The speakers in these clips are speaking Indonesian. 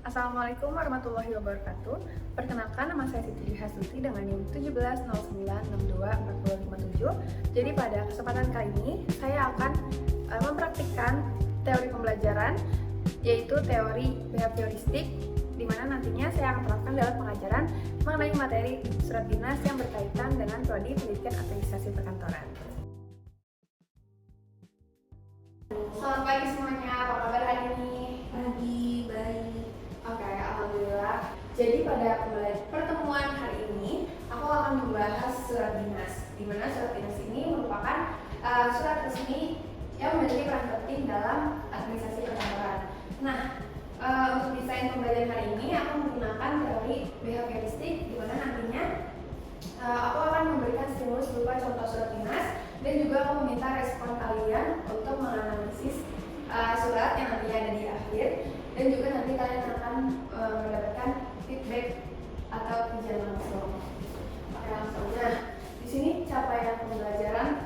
Assalamualaikum warahmatullahi wabarakatuh. Perkenalkan, nama saya Siti Hasuti dengan NIM 1709624057. Jadi pada kesempatan kali ini saya akan mempraktikkan teori pembelajaran, yaitu teori behavioristik, di mana nantinya saya akan terapkan dalam pengajaran mengenai materi surat dinas yang berkaitan dengan prodi pendidikan administrasi perkantoran. Selamat pagi semuanya, apa kabar hari ini? Pagi, baik. Oke, alhamdulillah. Jadi pada pertemuan hari ini, aku akan membahas surat dinas, di mana surat dinas ini merupakan surat resmi yang memiliki peran penting dalam administrasi perkantoran. Nah, untuk desain pembelajaran hari ini, aku menggunakan teori behavioristik, di mana nantinya aku akan memberikan stimulus berupa contoh surat dinas dan juga aku meminta respon kalian untuk menganalisis surat yang nantinya ada di akhir, dan juga nanti kalian akan mendapatkan feedback atau ujian langsung. Oke, langsung. Nah, di sini capaian pembelajaran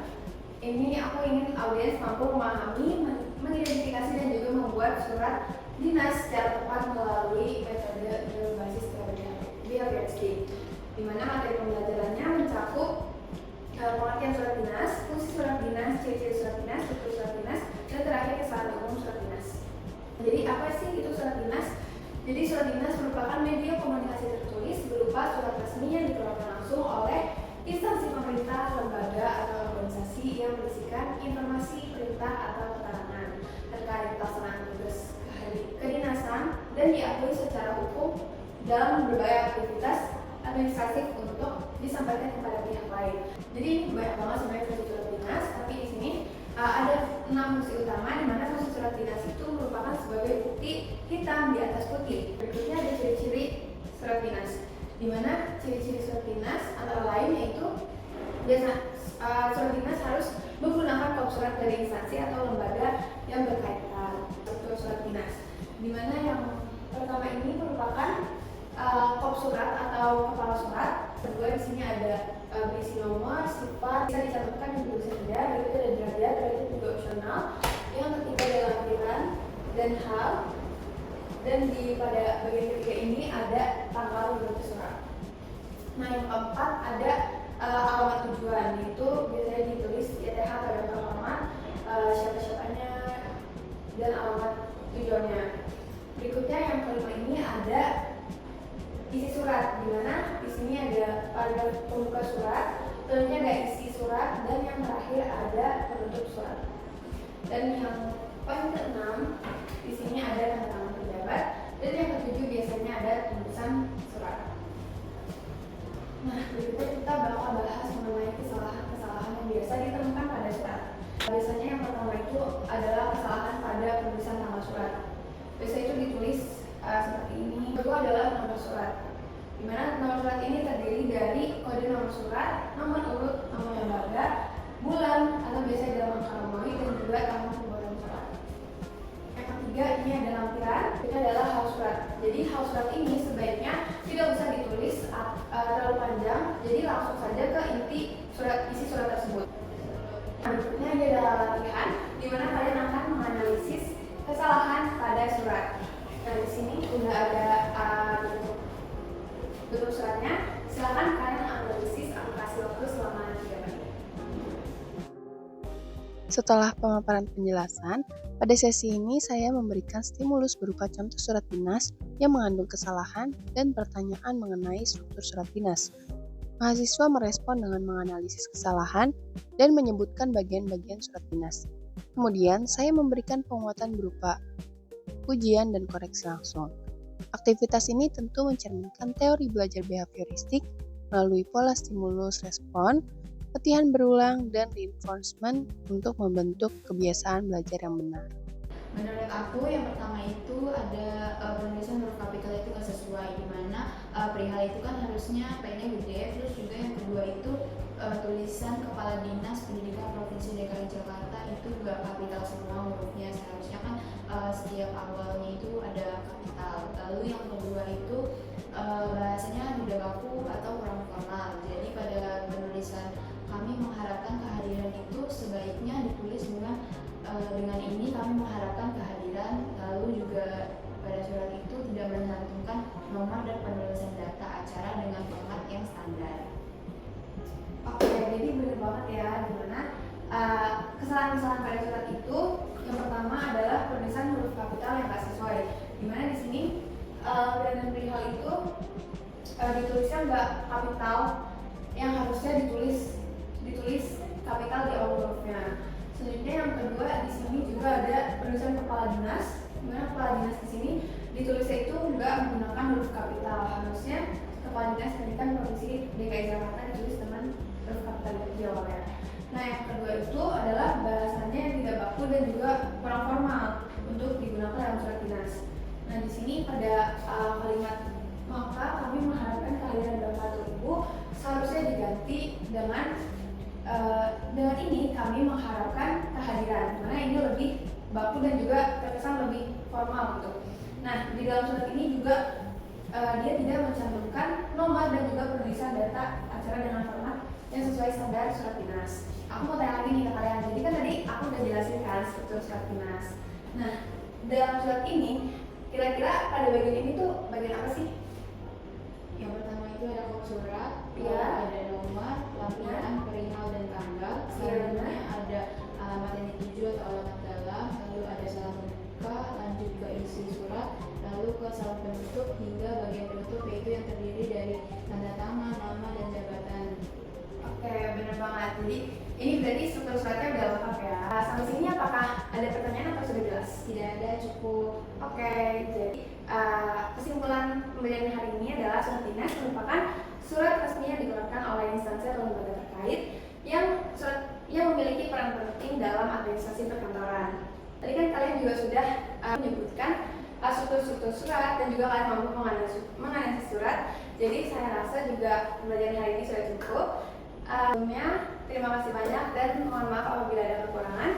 ini aku ingin audiens mampu memahami, mengidentifikasi dan juga membuat surat dinas secara tepat melalui metode berbasis teori behavioristik, di mana materi pembelajarannya mencakup pengertian surat dinas, fungsi surat dinas, ciri-ciri surat dinas, struktur surat dinas, dan terakhir kesalahan umum surat dinas. Jadi apa sih itu surat dinas? Jadi surat dinas merupakan media komunikasi tertulis berupa surat resmi yang dikeluarkan langsung oleh instansi pemerintah, lembaga, atau organisasi yang berisikan informasi, perintah, atau keterangan terkait pelaksanaan tugas kedinasan dan diakui secara hukum dalam berbagai aktivitas administratif untuk disampaikan kepada pihak lain. Jadi ini banyak banget sebenarnya fungsi surat dinas, tapi di sini ada 6 fungsi utama, di mana fungsi surat dinas itu merupakan sebagai bukti hitam di atas putih. Berikutnya ada ciri-ciri surat dinas, di mana ciri-ciri surat dinas antara lain yaitu surat dinas harus menggunakan kop surat dari instansi atau lembaga yang berkaitan. Struktur surat dinas, di mana yang pertama ini merupakan kop surat atau kepala surat. Kedua di sini ada berisi nomor, sifat, bisa dicantumkan di bisa tidak. Berikutnya ada derajat juga opsional. Yang ketiga ada lampiran dan hal. Dan pada bagian ketiga ini ada tanggal berbentuk surat. Nah, yang keempat ada alamat tujuan, yaitu biasanya ditulis YTH pada alamat, siapa-siapanya, dan alamat tujuannya. Berikutnya yang kelima ini ada isi surat, di mana di sini ada paragraf pembuka surat, selanjutnya ada isi surat, dan yang terakhir ada penutup surat. Dan yang poin ke-6 di sini ada tanda tangan pejabat, dan yang ke-7 biasanya ada tulisan surat. Nah, berikutnya kita bakal bahas mengenai kesalahan-kesalahan yang biasa ditemukan pada surat. Biasanya yang pertama itu adalah kesalahan pada penulisan tanggal surat. Biasanya itu ditulis seperti ini. Kedua adalah nomor surat, di mana nomor surat ini terdiri dari kode nomor surat, nomor urut, nomor lembaga, bulan atau biasa dalam angka Romawi, dan juga tahun pembuatan surat. Yang ketiga ini ada lampiran, itu adalah hal surat. Jadi hal surat ini sebaiknya tidak usah ditulis terlalu panjang, jadi langsung saja ke inti isi surat tersebut. Berikutnya ini adalah latihan, di mana kalian akan menganalisis kesalahan pada surat. Nah, di sini udah ada bentuk suratnya. Silakan kalian analisis, aku kasih waktu selama 3 menit. Setelah pemaparan penjelasan, pada sesi ini saya memberikan stimulus berupa contoh surat dinas yang mengandung kesalahan dan pertanyaan mengenai struktur surat dinas. Mahasiswa merespon dengan menganalisis kesalahan dan menyebutkan bagian-bagian surat dinas. Kemudian, saya memberikan penguatan berupa ujian dan koreksi langsung. Aktivitas ini tentu mencerminkan teori belajar behavioristik melalui pola stimulus respon, latihan berulang, dan reinforcement untuk membentuk kebiasaan belajar yang benar. Menurut aku yang pertama itu ada penulisan huruf kapital itu nggak sesuai, dimana perihal itu kan harusnya P-nya gede. Terus juga yang kedua itu tulisan Kepala Dinas Pendidikan Provinsi DKI Jakarta itu gak kapital semua hurufnya, seharusnya kan setiap awalnya itu ada kapital. Lalu yang kedua itu bahasanya tidak baku atau kurang formal. Jadi pada penulisan kami mengharapkan kehadiran itu sebaiknya ditulis dengan ini kami mengharapkan kehadiran. Lalu juga pada surat itu tidak lampiran dan perihal itu ditulisnya nggak kapital yang harusnya ditulis kapital di awal hurufnya. Selanjutnya yang kedua di sini juga ada penulisan kepala dinas, di mana kepala dinas di sini ditulisnya itu nggak menggunakan huruf kapital. Harusnya kepala dinas pendidikan provinsi DKI Jakarta ditulis dengan huruf kapital di awalnya. Nah yang kedua itu adalah bahasanya yang tidak baku dan juga kurang formal untuk digunakan dalam surat dinas. Nah di sini pada kalimat maka kami mengharapkan kehadiran Bapak atau Ibu seharusnya diganti dengan ini kami mengharapkan kehadiran, karena ini lebih baku dan juga terkesan lebih formal gitu. Nah di dalam surat ini juga dia tidak mencantumkan nomor dan juga penulisan data acara dengan format yang sesuai standar surat dinas. Aku mau tanya lagi nih ke kalian, jadi kan tadi aku udah jelasin kan struktur surat dinas. Nah dalam surat ini kira-kira pada bagian ini tuh bagian apa sih? Yang pertama itu ada kop surat, Iya. ada nomor, lampiran, perihal dan tanggal. Selanjutnya ada alamat yang dituju atau alamat dalam, lalu ada salam membuka, lanjut ke isi surat, lalu ke salam penutup hingga bagian penutup yaitu yang terdiri dari tanda tangan, nama dan jabatan. Oke, benar banget. Jadi ini berarti struktur suratnya udah lengkap ya. Sampai sini apakah ada pertanyaan atau sudah jelas? Tidak ada, cukup. Oke, jadi kesimpulan pembelajaran hari ini adalah surat dinas merupakan surat resmi yang dikeluarkan oleh instansi atau lembaga terkait yang memiliki peran penting dalam administrasi perkantoran. Tadi kan kalian juga sudah menyebutkan struktur-struktur surat dan juga kalian mampu menganalisis surat. Jadi saya rasa juga pembelajaran hari ini sudah cukup. Sebelumnya, terima kasih banyak dan mohon maaf apabila ada kekurangan.